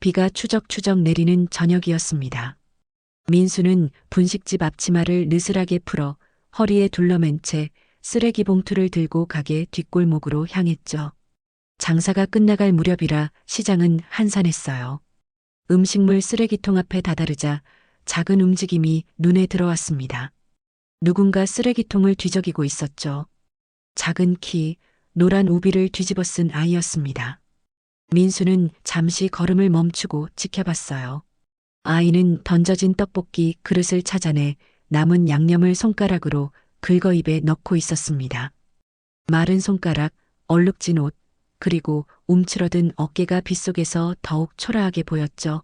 비가 추적추적 내리는 저녁이었습니다. 민수는 분식집 앞치마를 느슨하게 풀어 허리에 둘러맨 채 쓰레기 봉투를 들고 가게 뒷골목으로 향했죠. 장사가 끝나갈 무렵이라 시장은 한산했어요. 음식물 쓰레기통 앞에 다다르자 작은 움직임이 눈에 들어왔습니다. 누군가 쓰레기통을 뒤적이고 있었죠. 작은 키, 노란 우비를 뒤집어 쓴 아이였습니다. 민수는 잠시 걸음을 멈추고 지켜봤어요. 아이는 던져진 떡볶이 그릇을 찾아내 남은 양념을 손가락으로 긁어 입에 넣고 있었습니다. 마른 손가락, 얼룩진 옷, 그리고 움츠러든 어깨가 빗속에서 더욱 초라하게 보였죠.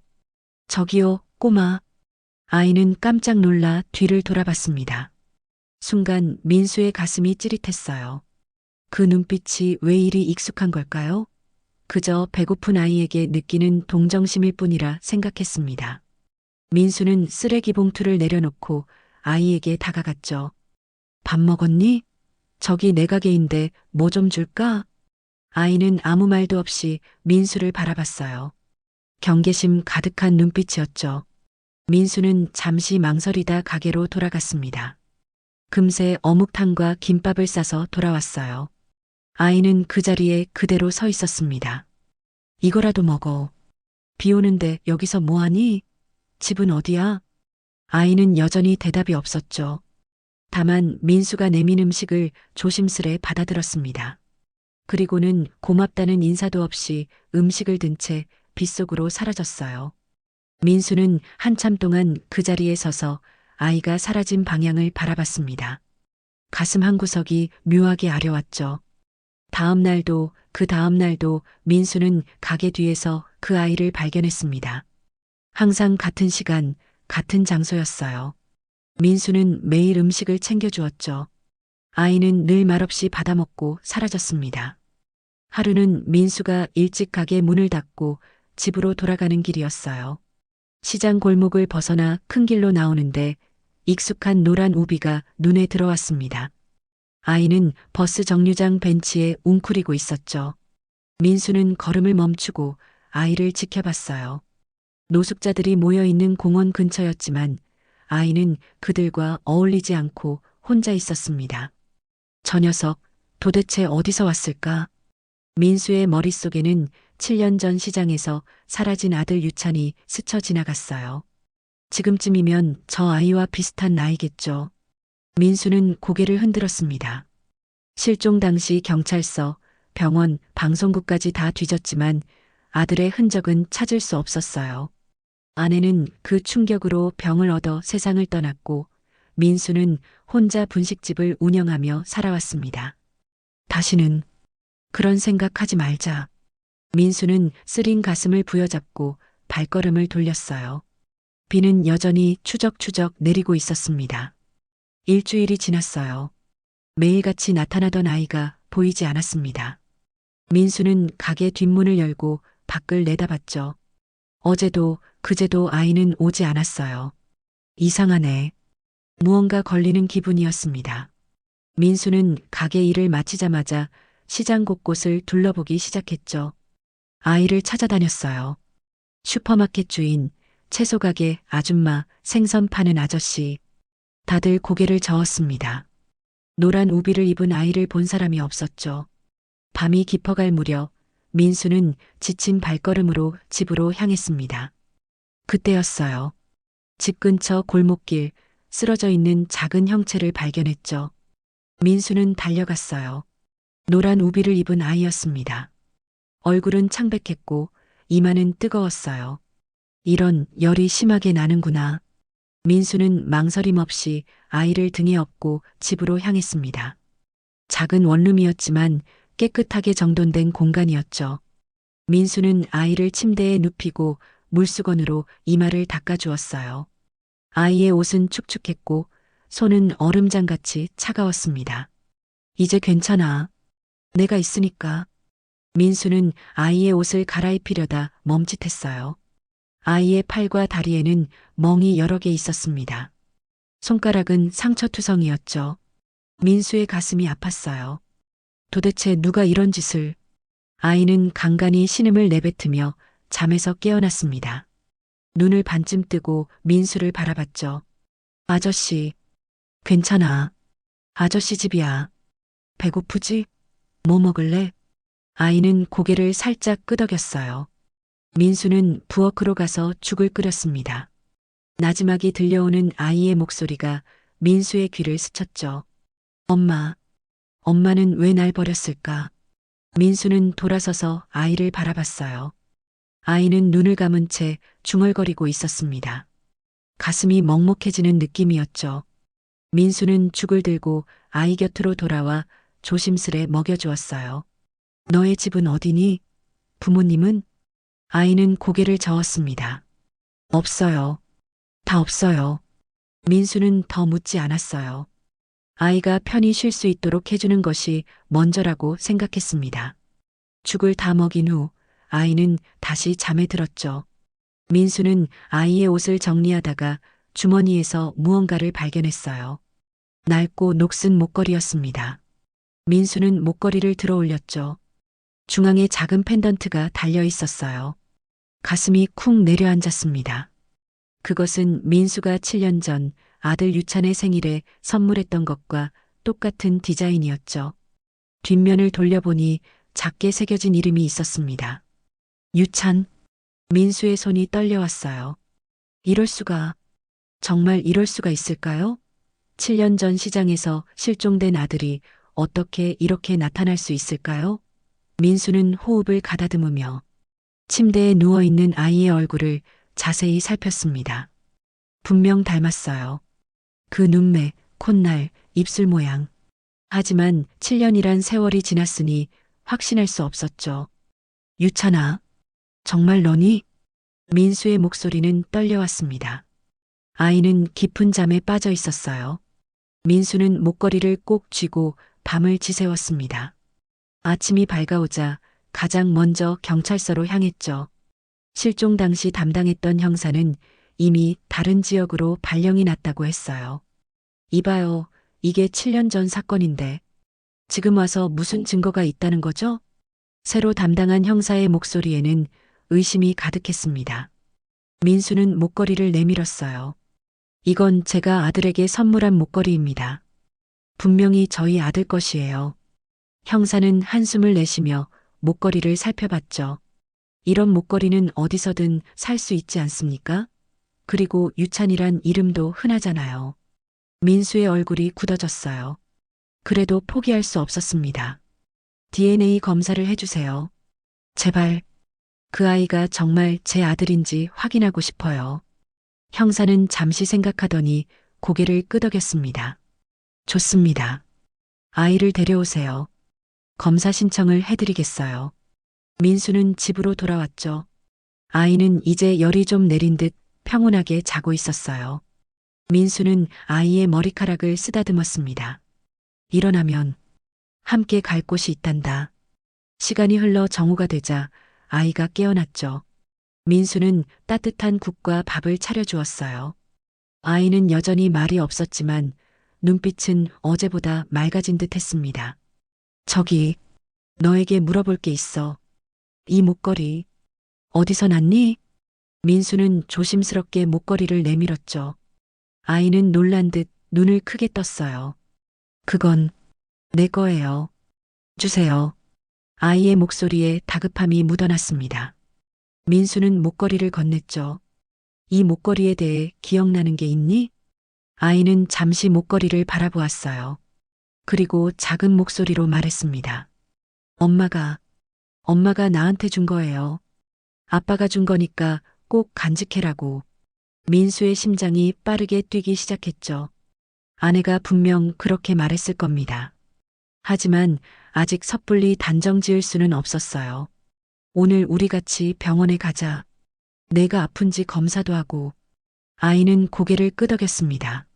저기요, 꼬마. 아이는 깜짝 놀라 뒤를 돌아봤습니다. 순간 민수의 가슴이 찌릿했어요. 그 눈빛이 왜 이리 익숙한 걸까요? 그저 배고픈 아이에게 느끼는 동정심일 뿐이라 생각했습니다. 민수는 쓰레기 봉투를 내려놓고 아이에게 다가갔죠. 밥 먹었니? 저기 내 가게인데 뭐 좀 줄까? 아이는 아무 말도 없이 민수를 바라봤어요. 경계심 가득한 눈빛이었죠. 민수는 잠시 망설이다 가게로 돌아갔습니다. 금세 어묵탕과 김밥을 싸서 돌아왔어요. 아이는 그 자리에 그대로 서 있었습니다. 이거라도 먹어. 비 오는데 여기서 뭐하니? 집은 어디야? 아이는 여전히 대답이 없었죠. 다만 민수가 내민 음식을 조심스레 받아들었습니다. 그리고는 고맙다는 인사도 없이 음식을 든 채 빗속으로 사라졌어요. 민수는 한참 동안 그 자리에 서서 아이가 사라진 방향을 바라봤습니다. 가슴 한구석이 묘하게 아려왔죠. 다음 날도 그 다음 날도 민수는 가게 뒤에서 그 아이를 발견했습니다. 항상 같은 시간, 같은 장소였어요. 민수는 매일 음식을 챙겨주었죠. 아이는 늘 말없이 받아먹고 사라졌습니다. 하루는 민수가 일찍 가게 문을 닫고 집으로 돌아가는 길이었어요. 시장 골목을 벗어나 큰 길로 나오는데 익숙한 노란 우비가 눈에 들어왔습니다. 아이는 버스 정류장 벤치에 웅크리고 있었죠. 민수는 걸음을 멈추고 아이를 지켜봤어요. 노숙자들이 모여있는 공원 근처였지만 아이는 그들과 어울리지 않고 혼자 있었습니다. 저 녀석 도대체 어디서 왔을까? 민수의 머릿속에는 7년 전 시장에서 사라진 아들 유찬이 스쳐 지나갔어요. 지금쯤이면 저 아이와 비슷한 나이겠죠. 민수는 고개를 흔들었습니다. 실종 당시 경찰서, 병원, 방송국까지 다 뒤졌지만 아들의 흔적은 찾을 수 없었어요. 아내는 그 충격으로 병을 얻어 세상을 떠났고 민수는 혼자 분식집을 운영하며 살아왔습니다. 다시는 그런 생각하지 말자. 민수는 쓰린 가슴을 부여잡고 발걸음을 돌렸어요. 비는 여전히 추적추적 내리고 있었습니다. 일주일이 지났어요. 매일같이 나타나던 아이가 보이지 않았습니다. 민수는 가게 뒷문을 열고 밖을 내다봤죠. 어제도 그제도 아이는 오지 않았어요. 이상하네. 무언가 걸리는 기분이었습니다. 민수는 가게 일을 마치자마자 시장 곳곳을 둘러보기 시작했죠. 아이를 찾아다녔어요. 슈퍼마켓 주인, 채소 가게 아줌마, 생선 파는 아저씨. 다들 고개를 저었습니다. 노란 우비를 입은 아이를 본 사람이 없었죠. 밤이 깊어갈 무렵 민수는 지친 발걸음으로 집으로 향했습니다. 그때였어요. 집 근처 골목길 쓰러져 있는 작은 형체를 발견했죠. 민수는 달려갔어요. 노란 우비를 입은 아이였습니다. 얼굴은 창백했고 이마는 뜨거웠어요. 이런 열이 심하게 나는구나. 민수는 망설임 없이 아이를 등에 업고 집으로 향했습니다. 작은 원룸이었지만 깨끗하게 정돈된 공간이었죠. 민수는 아이를 침대에 눕히고 물수건으로 이마를 닦아주었어요. 아이의 옷은 축축했고 손은 얼음장같이 차가웠습니다. 이제 괜찮아. 내가 있으니까. 민수는 아이의 옷을 갈아입히려다 멈칫했어요. 아이의 팔과 다리에는 멍이 여러 개 있었습니다. 손가락은 상처투성이었죠. 민수의 가슴이 아팠어요. 도대체 누가 이런 짓을. 아이는 간간히 신음을 내뱉으며 잠에서 깨어났습니다. 눈을 반쯤 뜨고 민수를 바라봤죠. 아저씨, 괜찮아. 아저씨 집이야. 배고프지? 뭐 먹을래? 아이는 고개를 살짝 끄덕였어요. 민수는 부엌으로 가서 죽을 끓였습니다. 나지막이 들려오는 아이의 목소리가 민수의 귀를 스쳤죠. 엄마, 엄마는 왜 날 버렸을까? 민수는 돌아서서 아이를 바라봤어요. 아이는 눈을 감은 채 중얼거리고 있었습니다. 가슴이 먹먹해지는 느낌이었죠. 민수는 죽을 들고 아이 곁으로 돌아와 조심스레 먹여주었어요. 너의 집은 어디니? 부모님은? 아이는 고개를 저었습니다. 없어요. 다 없어요. 민수는 더 묻지 않았어요. 아이가 편히 쉴 수 있도록 해주는 것이 먼저라고 생각했습니다. 죽을 다 먹인 후 아이는 다시 잠에 들었죠. 민수는 아이의 옷을 정리하다가 주머니에서 무언가를 발견했어요. 낡고 녹슨 목걸이였습니다. 민수는 목걸이를 들어 올렸죠. 중앙에 작은 펜던트가 달려 있었어요. 가슴이 쿵 내려앉았습니다. 그것은 민수가 7년 전 아들 유찬의 생일에 선물했던 것과 똑같은 디자인이었죠. 뒷면을 돌려보니 작게 새겨진 이름이 있었습니다. 유찬. 민수의 손이 떨려왔어요. 이럴 수가, 정말 이럴 수가 있을까요? 7년 전 시장에서 실종된 아들이 어떻게 이렇게 나타날 수 있을까요? 민수는 호흡을 가다듬으며 침대에 누워있는 아이의 얼굴을 자세히 살폈습니다. 분명 닮았어요. 그 눈매, 콧날, 입술 모양. 하지만 7년이란 세월이 지났으니 확신할 수 없었죠. 유찬아, 정말 너니? 민수의 목소리는 떨려왔습니다. 아이는 깊은 잠에 빠져 있었어요. 민수는 목걸이를 꼭 쥐고 밤을 지새웠습니다. 아침이 밝아오자 가장 먼저 경찰서로 향했죠. 실종 당시 담당했던 형사는 이미 다른 지역으로 발령이 났다고 했어요. 이봐요, 이게 7년 전 사건인데 지금 와서 무슨 증거가 있다는 거죠? 새로 담당한 형사의 목소리에는 의심이 가득했습니다. 민수는 목걸이를 내밀었어요. 이건 제가 아들에게 선물한 목걸이입니다. 분명히 저희 아들 것이에요. 형사는 한숨을 내쉬며 목걸이를 살펴봤죠. 이런 목걸이는 어디서든 살 수 있지 않습니까? 그리고 유찬이란 이름도 흔하잖아요. 민수의 얼굴이 굳어졌어요. 그래도 포기할 수 없었습니다. DNA 검사를 해주세요. 제발, 그 아이가 정말 제 아들인지 확인하고 싶어요. 형사는 잠시 생각하더니 고개를 끄덕였습니다. 좋습니다. 아이를 데려오세요. 검사 신청을 해드리겠어요. 민수는 집으로 돌아왔죠. 아이는 이제 열이 좀 내린 듯 평온하게 자고 있었어요. 민수는 아이의 머리카락을 쓰다듬었습니다. 일어나면 함께 갈 곳이 있단다. 시간이 흘러 정오가 되자 아이가 깨어났죠. 민수는 따뜻한 국과 밥을 차려주었어요. 아이는 여전히 말이 없었지만 눈빛은 어제보다 맑아진 듯 했습니다. 저기, 너에게 물어볼 게 있어. 이 목걸이, 어디서 났니? 민수는 조심스럽게 목걸이를 내밀었죠. 아이는 놀란 듯 눈을 크게 떴어요. 그건 내 거예요. 주세요. 아이의 목소리에 다급함이 묻어났습니다. 민수는 목걸이를 건넸죠. 이 목걸이에 대해 기억나는 게 있니? 아이는 잠시 목걸이를 바라보았어요. 그리고 작은 목소리로 말했습니다. 엄마가 나한테 준 거예요. 아빠가 준 거니까 꼭 간직해라고. 민수의 심장이 빠르게 뛰기 시작했죠. 아내가 분명 그렇게 말했을 겁니다. 하지만 아직 섣불리 단정 지을 수는 없었어요. 오늘 우리 같이 병원에 가자. 내가 아픈지 검사도 하고. 아이는 고개를 끄덕였습니다.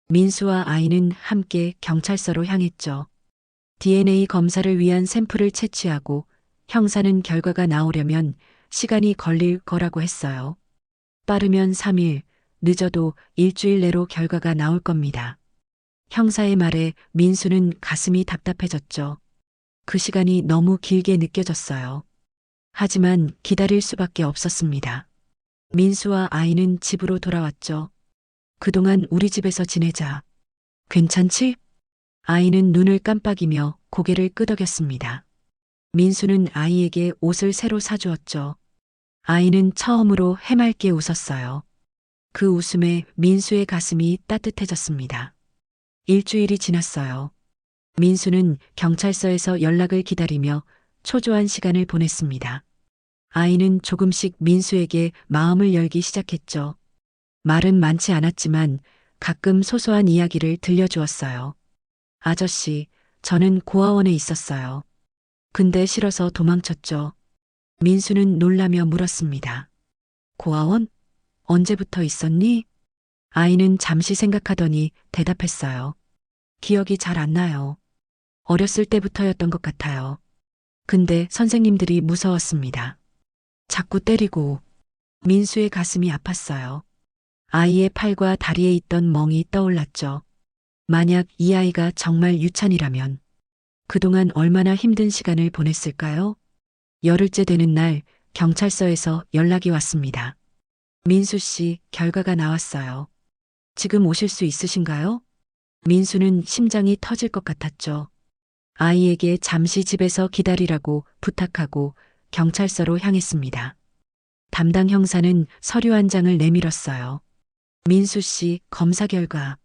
민수와 아이는 함께 경찰서로 향했죠. DNA 검사를 위한 샘플을 채취하고 형사는 결과가 나오려면 시간이 걸릴 거라고 했어요. 빠르면 3일, 늦어도 일주일 내로 결과가 나올 겁니다. 형사의 말에 민수는 가슴이 답답해졌죠. 그 시간이 너무 길게 느껴졌어요. 하지만 기다릴 수밖에 없었습니다. 민수와 아이는 집으로 돌아왔죠. 그동안 우리 집에서 지내자. 괜찮지? 아이는 눈을 깜빡이며 고개를 끄덕였습니다. 민수는 아이에게 옷을 새로 사주었죠. 아이는 처음으로 해맑게 웃었어요. 그 웃음에 민수의 가슴이 따뜻해졌습니다. 일주일이 지났어요. 민수는 경찰서에서 연락을 기다리며 초조한 시간을 보냈습니다. 아이는 조금씩 민수에게 마음을 열기 시작했죠. 말은 많지 않았지만 가끔 소소한 이야기를 들려주었어요. 아저씨, 저는 고아원에 있었어요. 근데 싫어서 도망쳤죠. 민수는 놀라며 물었습니다. 고아원? 언제부터 있었니? 아이는 잠시 생각하더니 대답했어요. 기억이 잘 안 나요. 어렸을 때부터였던 것 같아요. 근데 선생님들이 무서웠습니다. 자꾸 때리고 민수의 가슴이 아팠어요. 아이의 팔과 다리에 있던 멍이 떠올랐죠. 만약 이 아이가 정말 유찬이라면 그동안 얼마나 힘든 시간을 보냈을까요? 열흘째 되는 날 경찰서에서 연락이 왔습니다. 민수 씨, 결과가 나왔어요. 지금 오실 수 있으신가요? 민수는 심장이 터질 것 같았죠. 아이에게 잠시 집에서 기다리라고 부탁하고 경찰서로 향했습니다. 담당 형사는 서류 한 장을 내밀었어요. 민수 씨, 검사 결과.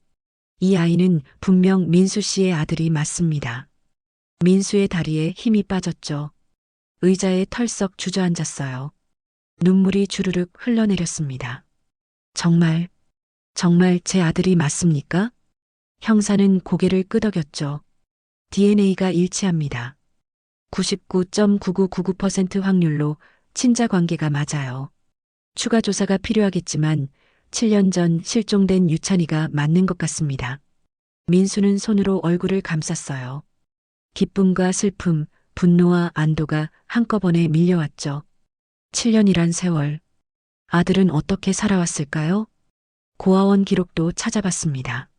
이 아이는 분명 민수 씨의 아들이 맞습니다. 민수의 다리에 힘이 빠졌죠. 의자에 털썩 주저앉았어요. 눈물이 주르륵 흘러내렸습니다. 정말 제 아들이 맞습니까? 형사는 고개를 끄덕였죠. DNA가 일치합니다. 99.9999% 확률로 친자 관계가 맞아요. 추가 조사가 필요하겠지만 7년 전 실종된 유찬이가 맞는 것 같습니다. 민수는 손으로 얼굴을 감쌌어요. 기쁨과 슬픔, 분노와 안도가 한꺼번에 밀려왔죠. 7년이란 세월. 아들은 어떻게 살아왔을까요? 고아원 기록도 찾아봤습니다.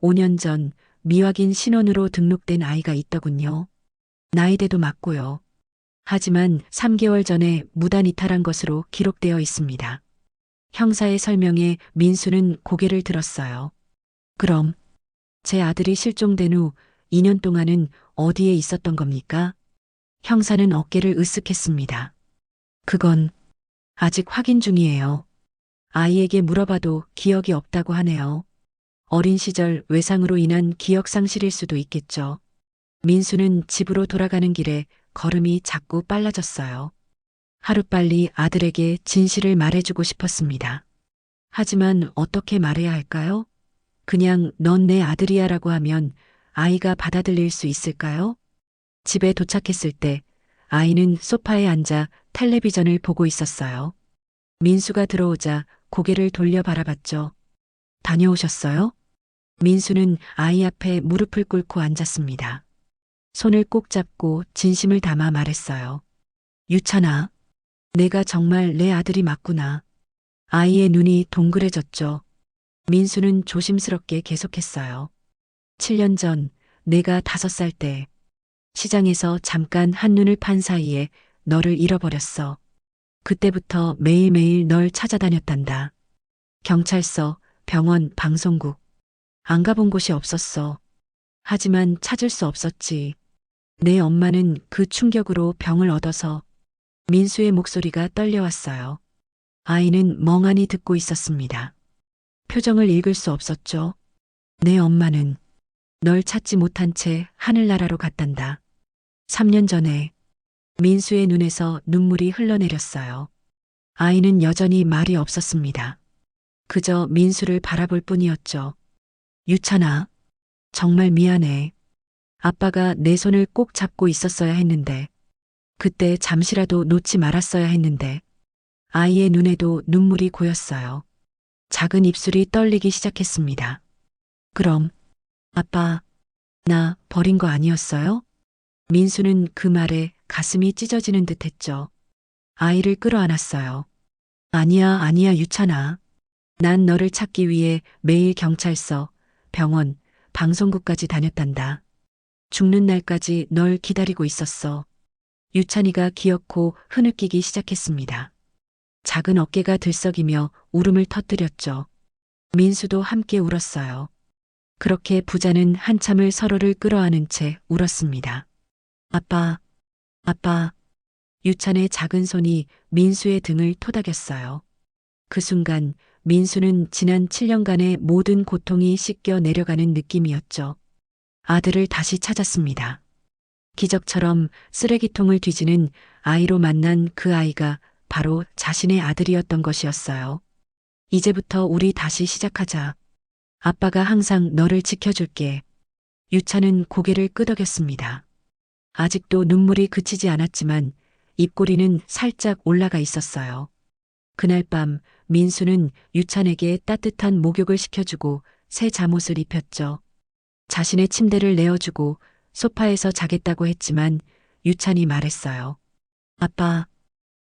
5년 전 미확인 신원으로 등록된 아이가 있더군요. 나이대도 맞고요. 하지만 3개월 전에 무단 이탈한 것으로 기록되어 있습니다. 형사의 설명에 민수는 고개를 들었어요. 그럼 제 아들이 실종된 후 2년 동안은 어디에 있었던 겁니까? 형사는 어깨를 으쓱했습니다. 그건 아직 확인 중이에요. 아이에게 물어봐도 기억이 없다고 하네요. 어린 시절 외상으로 인한 기억 상실일 수도 있겠죠. 민수는 집으로 돌아가는 길에 걸음이 자꾸 빨라졌어요. 하루빨리 아들에게 진실을 말해주고 싶었습니다. 하지만 어떻게 말해야 할까요? 그냥 넌 내 아들이야라고 하면 아이가 받아들일 수 있을까요? 집에 도착했을 때 아이는 소파에 앉아 텔레비전을 보고 있었어요. 민수가 들어오자 고개를 돌려 바라봤죠. 다녀오셨어요? 민수는 아이 앞에 무릎을 꿇고 앉았습니다. 손을 꼭 잡고 진심을 담아 말했어요. 유찬아, 내가 정말 내 아들이 맞구나. 아이의 눈이 동그래졌죠. 민수는 조심스럽게 계속했어요. 7년 전 내가 5살 때 시장에서 잠깐 한눈을 판 사이에 너를 잃어버렸어. 그때부터 매일매일 널 찾아다녔단다. 경찰서, 병원, 방송국. 안 가본 곳이 없었어. 하지만 찾을 수 없었지. 내 엄마는 그 충격으로 병을 얻어서 민수의 목소리가 떨려왔어요. 아이는 멍하니 듣고 있었습니다. 표정을 읽을 수 없었죠. 내 엄마는 널 찾지 못한 채 하늘나라로 갔단다. 3년 전에 민수의 눈에서 눈물이 흘러내렸어요. 아이는 여전히 말이 없었습니다. 그저 민수를 바라볼 뿐이었죠. 유찬아, 정말 미안해. 아빠가 내 손을 꼭 잡고 있었어야 했는데, 그때 잠시라도 놓지 말았어야 했는데, 아이의 눈에도 눈물이 고였어요. 작은 입술이 떨리기 시작했습니다. 그럼, 아빠, 나 버린 거 아니었어요? 민수는 그 말에 가슴이 찢어지는 듯 했죠. 아이를 끌어안았어요. 아니야, 아니야, 유찬아. 난 너를 찾기 위해 매일 경찰서, 병원, 방송국까지 다녔단다. 죽는 날까지 널 기다리고 있었어. 유찬이가 기어코 흐느끼기 시작했습니다. 작은 어깨가 들썩이며 울음을 터뜨렸죠. 민수도 함께 울었어요. 그렇게 부자는 한참을 서로를 끌어안은 채 울었습니다. 아빠, 아빠. 유찬의 작은 손이 민수의 등을 토닥였어요. 그 순간 민수는 지난 7년간의 모든 고통이 씻겨 내려가는 느낌이었죠. 아들을 다시 찾았습니다. 기적처럼 쓰레기통을 뒤지는 아이로 만난 그 아이가 바로 자신의 아들이었던 것이었어요. 이제부터 우리 다시 시작하자. 아빠가 항상 너를 지켜줄게. 유찬은 고개를 끄덕였습니다. 아직도 눈물이 그치지 않았지만 입꼬리는 살짝 올라가 있었어요. 그날 밤 민수는 유찬에게 따뜻한 목욕을 시켜주고 새 잠옷을 입혔죠. 자신의 침대를 내어주고 소파에서 자겠다고 했지만 유찬이 말했어요. 아빠,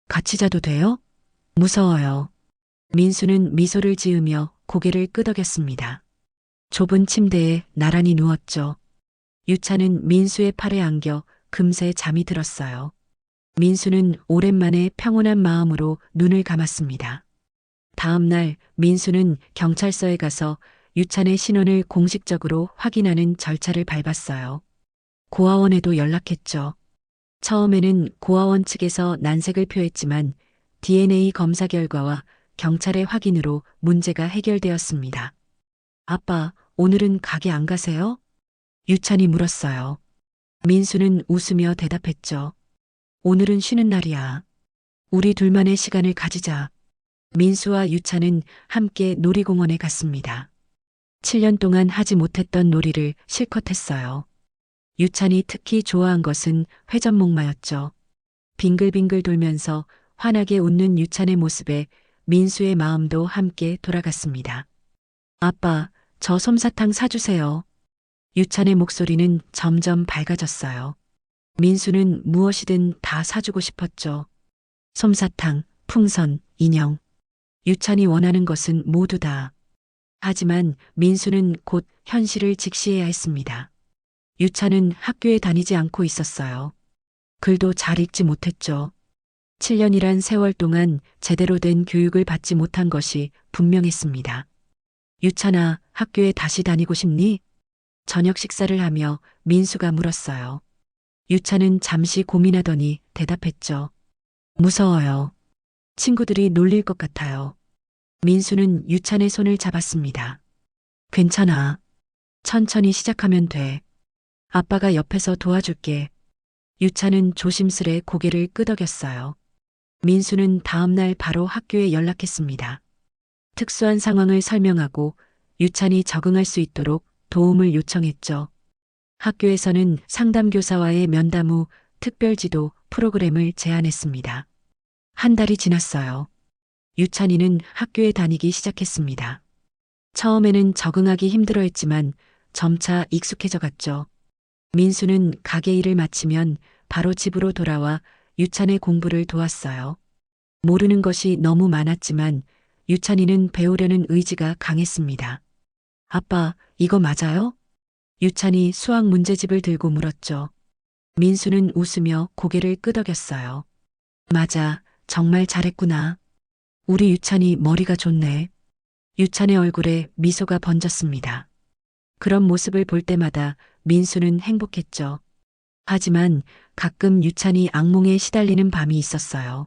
같이 자도 돼요? 무서워요. 민수는 미소를 지으며 고개를 끄덕였습니다. 좁은 침대에 나란히 누웠죠. 유찬은 민수의 팔에 안겨 금세 잠이 들었어요. 민수는 오랜만에 평온한 마음으로 눈을 감았습니다. 다음 날 민수는 경찰서에 가서 유찬의 신원을 공식적으로 확인하는 절차를 밟았어요. 고아원에도 연락했죠. 처음에는 고아원 측에서 난색을 표했지만 DNA 검사 결과와 경찰의 확인으로 문제가 해결되었습니다. 아빠, 오늘은 가게 안 가세요? 유찬이 물었어요. 민수는 웃으며 대답했죠. 오늘은 쉬는 날이야. 우리 둘만의 시간을 가지자. 민수와 유찬은 함께 놀이공원에 갔습니다. 7년 동안 하지 못했던 놀이를 실컷 했어요. 유찬이 특히 좋아한 것은 회전목마였죠. 빙글빙글 돌면서 환하게 웃는 유찬의 모습에 민수의 마음도 함께 돌아갔습니다. 아빠, 저 솜사탕 사주세요. 유찬의 목소리는 점점 밝아졌어요. 민수는 무엇이든 다 사주고 싶었죠. 솜사탕, 풍선, 인형. 유찬이 원하는 것은 모두 다. 하지만 민수는 곧 현실을 직시해야 했습니다. 유찬은 학교에 다니지 않고 있었어요. 글도 잘 읽지 못했죠. 7년이란 세월 동안 제대로 된 교육을 받지 못한 것이 분명했습니다. 유찬아, 학교에 다시 다니고 싶니? 저녁 식사를 하며 민수가 물었어요. 유찬은 잠시 고민하더니 대답했죠. 무서워요. 친구들이 놀릴 것 같아요. 민수는 유찬의 손을 잡았습니다. 괜찮아. 천천히 시작하면 돼. 아빠가 옆에서 도와줄게. 유찬은 조심스레 고개를 끄덕였어요. 민수는 다음 날 바로 학교에 연락했습니다. 특수한 상황을 설명하고 유찬이 적응할 수 있도록 도움을 요청했죠. 학교에서는 상담교사와의 면담 후 특별지도 프로그램을 제안했습니다. 한 달이 지났어요. 유찬이는 학교에 다니기 시작했습니다. 처음에는 적응하기 힘들어했지만 점차 익숙해져 갔죠. 민수는 가게 일을 마치면 바로 집으로 돌아와 유찬의 공부를 도왔어요. 모르는 것이 너무 많았지만 유찬이는 배우려는 의지가 강했습니다. 아빠, 이거 맞아요? 유찬이 수학 문제집을 들고 물었죠. 민수는 웃으며 고개를 끄덕였어요. 맞아, 정말 잘했구나. 우리 유찬이 머리가 좋네. 유찬의 얼굴에 미소가 번졌습니다. 그런 모습을 볼 때마다 민수는 행복했죠. 하지만 가끔 유찬이 악몽에 시달리는 밤이 있었어요.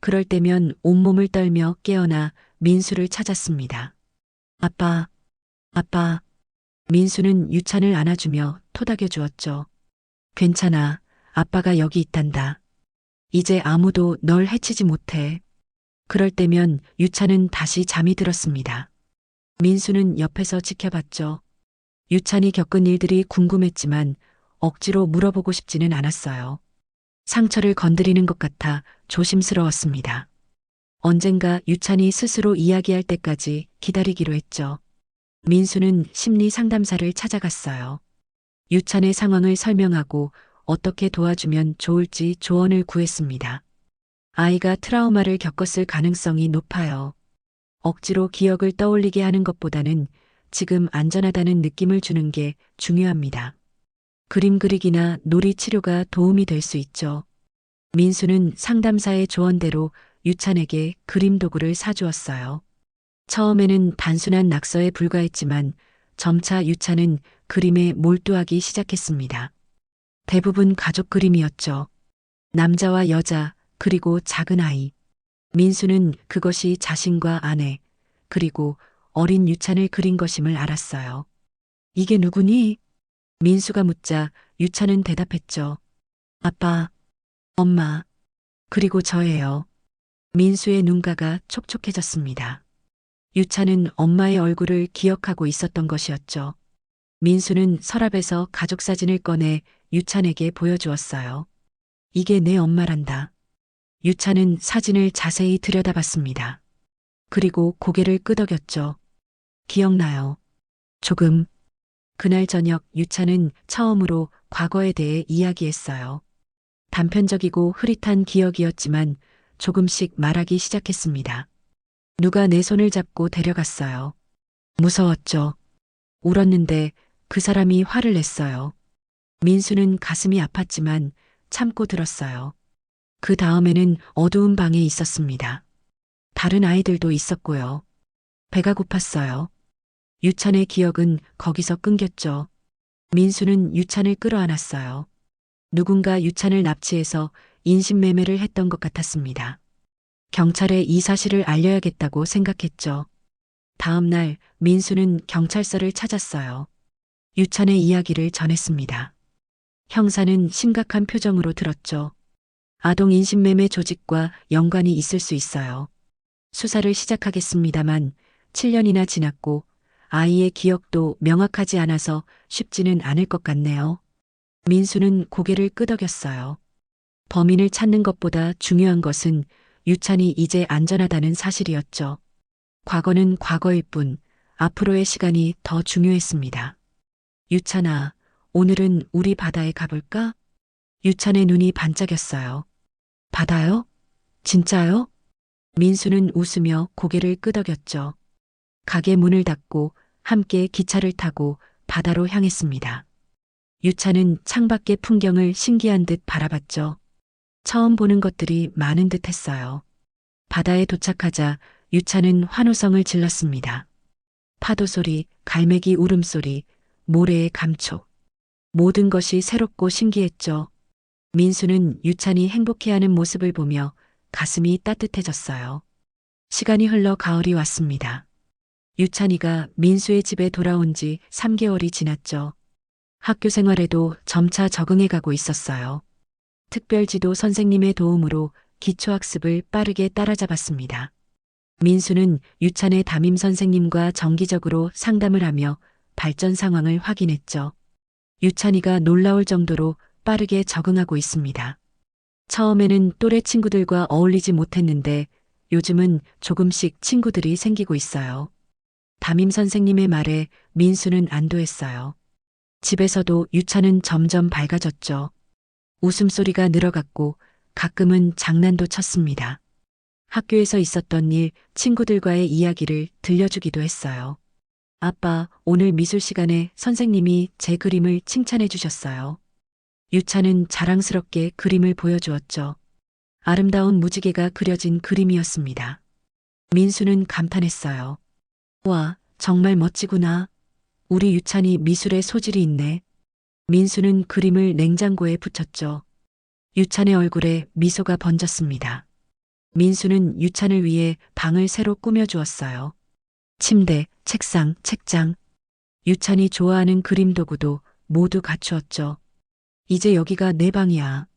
그럴 때면 온몸을 떨며 깨어나 민수를 찾았습니다. 아빠, 아빠. 민수는 유찬을 안아주며 토닥여 주었죠. 괜찮아. 아빠가 여기 있단다. 이제 아무도 널 해치지 못해. 그럴 때면 유찬은 다시 잠이 들었습니다. 민수는 옆에서 지켜봤죠. 유찬이 겪은 일들이 궁금했지만 억지로 물어보고 싶지는 않았어요. 상처를 건드리는 것 같아 조심스러웠습니다. 언젠가 유찬이 스스로 이야기할 때까지 기다리기로 했죠. 민수는 심리 상담사를 찾아갔어요. 유찬의 상황을 설명하고 어떻게 도와주면 좋을지 조언을 구했습니다. 아이가 트라우마를 겪었을 가능성이 높아요. 억지로 기억을 떠올리게 하는 것보다는 지금 안전하다는 느낌을 주는 게 중요합니다. 그림 그리기나 놀이 치료가 도움이 될 수 있죠. 민수는 상담사의 조언대로 유찬에게 그림 도구를 사주었어요. 처음에는 단순한 낙서에 불과했지만 점차 유찬은 그림에 몰두하기 시작했습니다. 대부분 가족 그림이었죠. 남자와 여자, 그리고 작은 아이. 민수는 그것이 자신과 아내, 그리고 어린 유찬을 그린 것임을 알았어요. 이게 누구니? 민수가 묻자 유찬은 대답했죠. 아빠, 엄마, 그리고 저예요. 민수의 눈가가 촉촉해졌습니다. 유찬은 엄마의 얼굴을 기억하고 있었던 것이었죠. 민수는 서랍에서 가족 사진을 꺼내 유찬에게 보여주었어요. 이게 내 엄마란다. 유찬은 사진을 자세히 들여다봤습니다. 그리고 고개를 끄덕였죠. 기억나요. 조금. 그날 저녁 유찬은 처음으로 과거에 대해 이야기했어요. 단편적이고 흐릿한 기억이었지만 조금씩 말하기 시작했습니다. 누가 내 손을 잡고 데려갔어요. 무서웠죠. 울었는데 그 사람이 화를 냈어요. 민수는 가슴이 아팠지만 참고 들었어요. 그 다음에는 어두운 방에 있었습니다. 다른 아이들도 있었고요. 배가 고팠어요. 유찬의 기억은 거기서 끊겼죠. 민수는 유찬을 끌어안았어요. 누군가 유찬을 납치해서 인신매매를 했던 것 같았습니다. 경찰에 이 사실을 알려야겠다고 생각했죠. 다음 날 민수는 경찰서를 찾았어요. 유찬의 이야기를 전했습니다. 형사는 심각한 표정으로 들었죠. 아동 인신매매 조직과 연관이 있을 수 있어요. 수사를 시작하겠습니다만 7년이나 지났고 아이의 기억도 명확하지 않아서 쉽지는 않을 것 같네요. 민수는 고개를 끄덕였어요. 범인을 찾는 것보다 중요한 것은 유찬이 이제 안전하다는 사실이었죠. 과거는 과거일 뿐 앞으로의 시간이 더 중요했습니다. 유찬아, 오늘은 우리 바다에 가볼까? 유찬의 눈이 반짝였어요. 바다요? 진짜요? 민수는 웃으며 고개를 끄덕였죠. 가게 문을 닫고 함께 기차를 타고 바다로 향했습니다. 유찬은 창밖의 풍경을 신기한 듯 바라봤죠. 처음 보는 것들이 많은 듯 했어요. 바다에 도착하자 유찬은 환호성을 질렀습니다. 파도 소리, 갈매기 울음소리, 모래의 감촉. 모든 것이 새롭고 신기했죠. 민수는 유찬이 행복해하는 모습을 보며 가슴이 따뜻해졌어요. 시간이 흘러 가을이 왔습니다. 유찬이가 민수의 집에 돌아온 지 3개월이 지났죠. 학교 생활에도 점차 적응해 가고 있었어요. 특별지도 선생님의 도움으로 기초학습을 빠르게 따라잡았습니다. 민수는 유찬의 담임 선생님과 정기적으로 상담을 하며 발전 상황을 확인했죠. 유찬이가 놀라울 정도로 빠르게 적응하고 있습니다. 처음에는 또래 친구들과 어울리지 못했는데 요즘은 조금씩 친구들이 생기고 있어요. 담임 선생님의 말에 민수는 안도했어요. 집에서도 유찬은 점점 밝아졌죠. 웃음소리가 늘어갔고 가끔은 장난도 쳤습니다. 학교에서 있었던 일, 친구들과의 이야기를 들려주기도 했어요. 아빠, 오늘 미술 시간에 선생님이 제 그림을 칭찬해 주셨어요. 유찬은 자랑스럽게 그림을 보여주었죠. 아름다운 무지개가 그려진 그림이었습니다. 민수는 감탄했어요. 와, 정말 멋지구나. 우리 유찬이 미술에 소질이 있네. 민수는 그림을 냉장고에 붙였죠. 유찬의 얼굴에 미소가 번졌습니다. 민수는 유찬을 위해 방을 새로 꾸며주었어요. 침대, 책상, 책장. 유찬이 좋아하는 그림 도구도 모두 갖추었죠. 이제 여기가 내 방이야.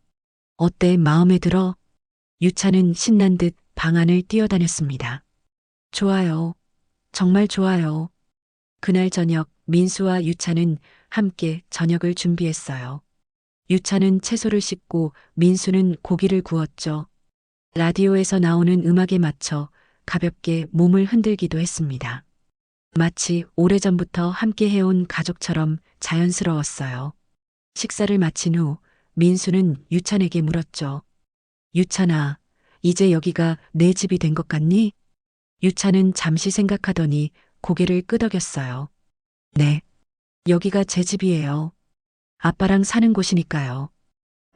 어때, 마음에 들어? 유찬은 신난 듯 방 안을 뛰어다녔습니다. 좋아요. 정말 좋아요. 그날 저녁 민수와 유찬은 함께 저녁을 준비했어요. 유찬은 채소를 씻고 민수는 고기를 구웠죠. 라디오에서 나오는 음악에 맞춰 가볍게 몸을 흔들기도 했습니다. 마치 오래전부터 함께 해온 가족처럼 자연스러웠어요. 식사를 마친 후 민수는 유찬에게 물었죠. 유찬아, 이제 여기가 내 집이 된 것 같니? 유찬은 잠시 생각하더니 고개를 끄덕였어요. 네, 여기가 제 집이에요. 아빠랑 사는 곳이니까요.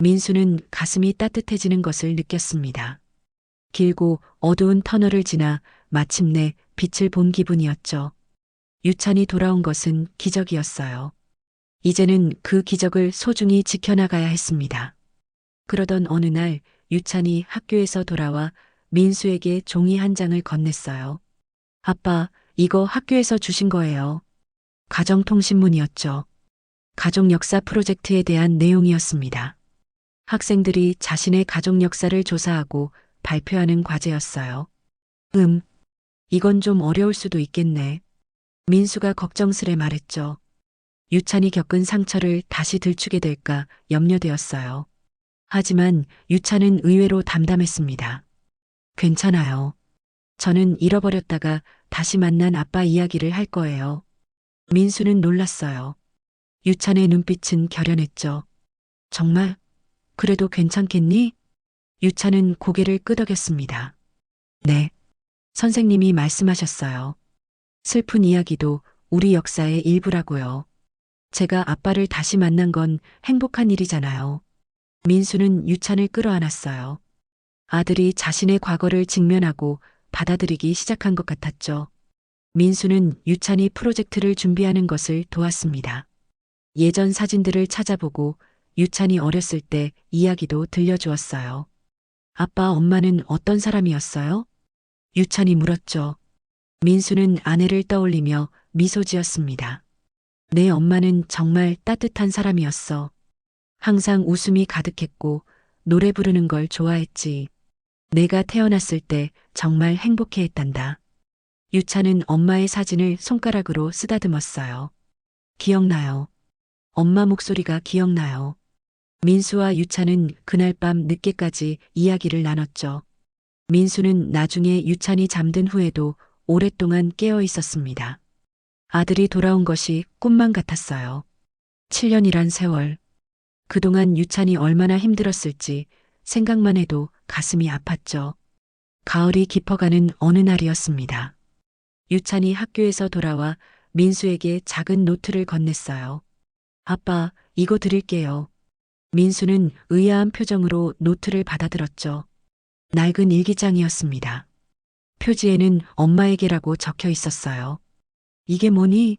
민수는 가슴이 따뜻해지는 것을 느꼈습니다. 길고 어두운 터널을 지나 마침내 빛을 본 기분이었죠. 유찬이 돌아온 것은 기적이었어요. 이제는 그 기적을 소중히 지켜나가야 했습니다. 그러던 어느 날 유찬이 학교에서 돌아와 민수에게 종이 한 장을 건넸어요. 아빠, 이거 학교에서 주신 거예요. 가정통신문이었죠. 가족 역사 프로젝트에 대한 내용이었습니다. 학생들이 자신의 가족 역사를 조사하고 발표하는 과제였어요. 이건 좀 어려울 수도 있겠네. 민수가 걱정스레 말했죠. 유찬이 겪은 상처를 다시 들추게 될까 염려되었어요. 하지만 유찬은 의외로 담담했습니다. 괜찮아요. 저는 잃어버렸다가 다시 만난 아빠 이야기를 할 거예요. 민수는 놀랐어요. 유찬의 눈빛은 결연했죠. 정말? 그래도 괜찮겠니? 유찬은 고개를 끄덕였습니다. 네. 선생님이 말씀하셨어요. 슬픈 이야기도 우리 역사의 일부라고요. 제가 아빠를 다시 만난 건 행복한 일이잖아요. 민수는 유찬을 끌어안았어요. 아들이 자신의 과거를 직면하고 받아들이기 시작한 것 같았죠. 민수는 유찬이 프로젝트를 준비하는 것을 도왔습니다. 예전 사진들을 찾아보고 유찬이 어렸을 때 이야기도 들려주었어요. 아빠, 엄마는 어떤 사람이었어요? 유찬이 물었죠. 민수는 아내를 떠올리며 미소 지었습니다. 내 엄마는 정말 따뜻한 사람이었어. 항상 웃음이 가득했고 노래 부르는 걸 좋아했지. 내가 태어났을 때 정말 행복해 했단다. 유찬은 엄마의 사진을 손가락으로 쓰다듬었어요. 기억나요. 엄마 목소리가 기억나요. 민수와 유찬은 그날 밤 늦게까지 이야기를 나눴죠. 민수는 나중에 유찬이 잠든 후에도 오랫동안 깨어 있었습니다. 아들이 돌아온 것이 꿈만 같았어요. 7년이란 세월. 그동안 유찬이 얼마나 힘들었을지 생각만 해도 가슴이 아팠죠. 가을이 깊어가는 어느 날이었습니다. 유찬이 학교에서 돌아와 민수에게 작은 노트를 건넸어요. 아빠, 이거 드릴게요. 민수는 의아한 표정으로 노트를 받아들었죠. 낡은 일기장이었습니다. 표지에는 엄마에게라고 적혀 있었어요. 이게 뭐니?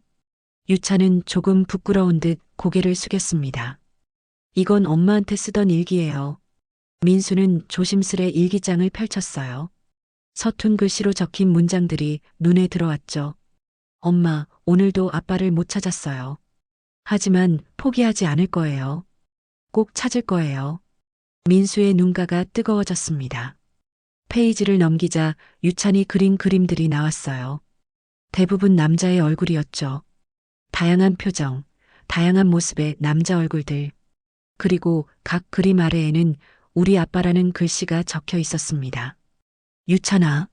유찬은 조금 부끄러운 듯 고개를 숙였습니다. 이건 엄마한테 쓰던 일기예요. 민수는 조심스레 일기장을 펼쳤어요. 서툰 글씨로 적힌 문장들이 눈에 들어왔죠. 엄마, 오늘도 아빠를 못 찾았어요. 하지만 포기하지 않을 거예요. 꼭 찾을 거예요. 민수의 눈가가 뜨거워졌습니다. 페이지를 넘기자 유찬이 그린 그림들이 나왔어요. 대부분 남자의 얼굴이었죠. 다양한 표정, 다양한 모습의 남자 얼굴들. 그리고 각 그림 아래에는 우리 아빠라는 글씨가 적혀 있었습니다. 유찬아,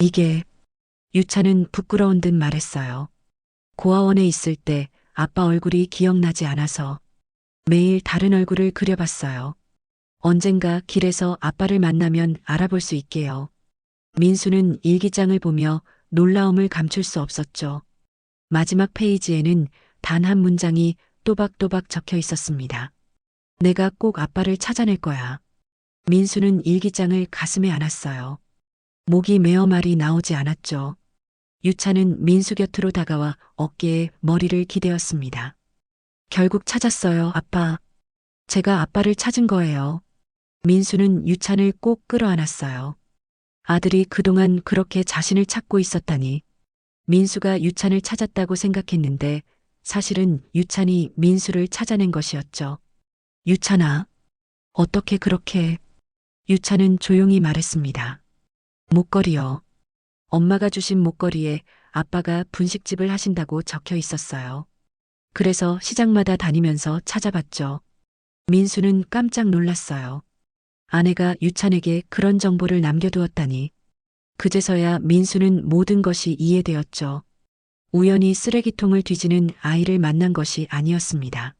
이게, 유찬은 부끄러운 듯 말했어요. 고아원에 있을 때 아빠 얼굴이 기억나지 않아서 매일 다른 얼굴을 그려봤어요. 언젠가 길에서 아빠를 만나면 알아볼 수 있게요. 민수는 일기장을 보며 놀라움을 감출 수 없었죠. 마지막 페이지에는 단 한 문장이 또박또박 적혀 있었습니다. 내가 꼭 아빠를 찾아낼 거야. 민수는 일기장을 가슴에 안았어요. 목이 메어 말이 나오지 않았죠. 유찬은 민수 곁으로 다가와 어깨에 머리를 기대었습니다. 결국 찾았어요, 아빠. 제가 아빠를 찾은 거예요. 민수는 유찬을 꼭 끌어안았어요. 아들이 그동안 그렇게 자신을 찾고 있었다니. 민수가 유찬을 찾았다고 생각했는데 사실은 유찬이 민수를 찾아낸 것이었죠. 유찬아, 어떻게 그렇게... 유찬은 조용히 말했습니다. 목걸이요. 엄마가 주신 목걸이에 아빠가 분식집을 하신다고 적혀 있었어요. 그래서 시장마다 다니면서 찾아봤죠. 민수는 깜짝 놀랐어요. 아내가 유찬에게 그런 정보를 남겨두었다니. 그제서야 민수는 모든 것이 이해되었죠. 우연히 쓰레기통을 뒤지는 아이를 만난 것이 아니었습니다.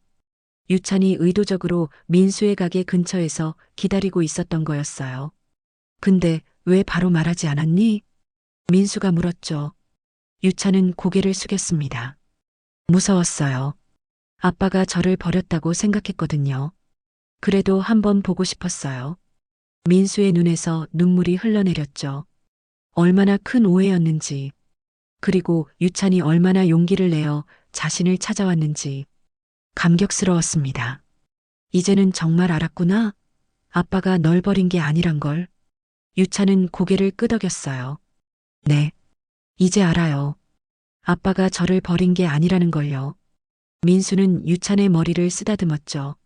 유찬이 의도적으로 민수의 가게 근처에서 기다리고 있었던 거였어요. 근데 왜 바로 말하지 않았니? 민수가 물었죠. 유찬은 고개를 숙였습니다. 무서웠어요. 아빠가 저를 버렸다고 생각했거든요. 그래도 한번 보고 싶었어요. 민수의 눈에서 눈물이 흘러내렸죠. 얼마나 큰 오해였는지, 그리고 유찬이 얼마나 용기를 내어 자신을 찾아왔는지 감격스러웠습니다. 이제는 정말 알았구나. 아빠가 널 버린 게 아니란 걸. 유찬은 고개를 끄덕였어요. 네, 이제 알아요. 아빠가 저를 버린 게 아니라는 걸요. 민수는 유찬의 머리를 쓰다듬었죠.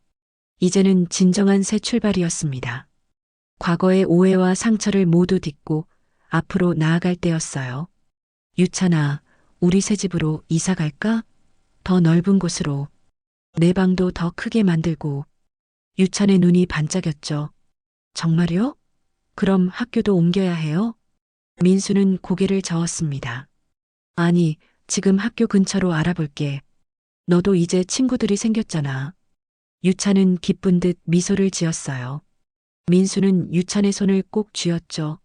이제는 진정한 새 출발이었습니다. 과거의 오해와 상처를 모두 딛고 앞으로 나아갈 때였어요. 유찬아, 우리 새 집으로 이사 갈까? 더 넓은 곳으로. 내 방도 더 크게 만들고. 유찬의 눈이 반짝였죠. 정말요? 그럼 학교도 옮겨야 해요? 민수는 고개를 저었습니다. 아니, 지금 학교 근처로 알아볼게. 너도 이제 친구들이 생겼잖아. 유찬은 기쁜 듯 미소를 지었어요. 민수는 유찬의 손을 꼭 쥐었죠.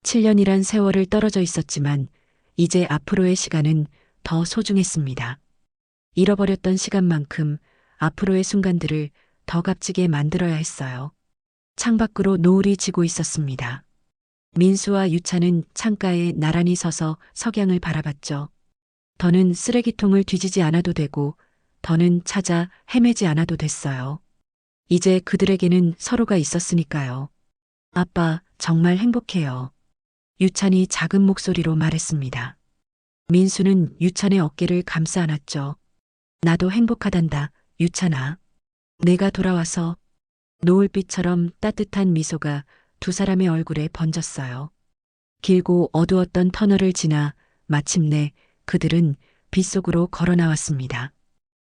7년이란 세월을 떨어져 있었지만 이제 앞으로의 시간은 더 소중했습니다. 잃어버렸던 시간만큼 앞으로의 순간들을 더 값지게 만들어야 했어요. 창밖으로 노을이 지고 있었습니다. 민수와 유찬은 창가에 나란히 서서 석양을 바라봤죠. 더는 쓰레기통을 뒤지지 않아도 되고 더는 찾아 헤매지 않아도 됐어요. 이제 그들에게는 서로가 있었으니까요. 아빠, 정말 행복해요. 유찬이 작은 목소리로 말했습니다. 민수는 유찬의 어깨를 감싸 안았죠. 나도 행복하단다, 유찬아. 내가 돌아와서. 노을빛처럼 따뜻한 미소가 두 사람의 얼굴에 번졌어요. 길고 어두웠던 터널을 지나 마침내 그들은 빛 속으로 걸어 나왔습니다.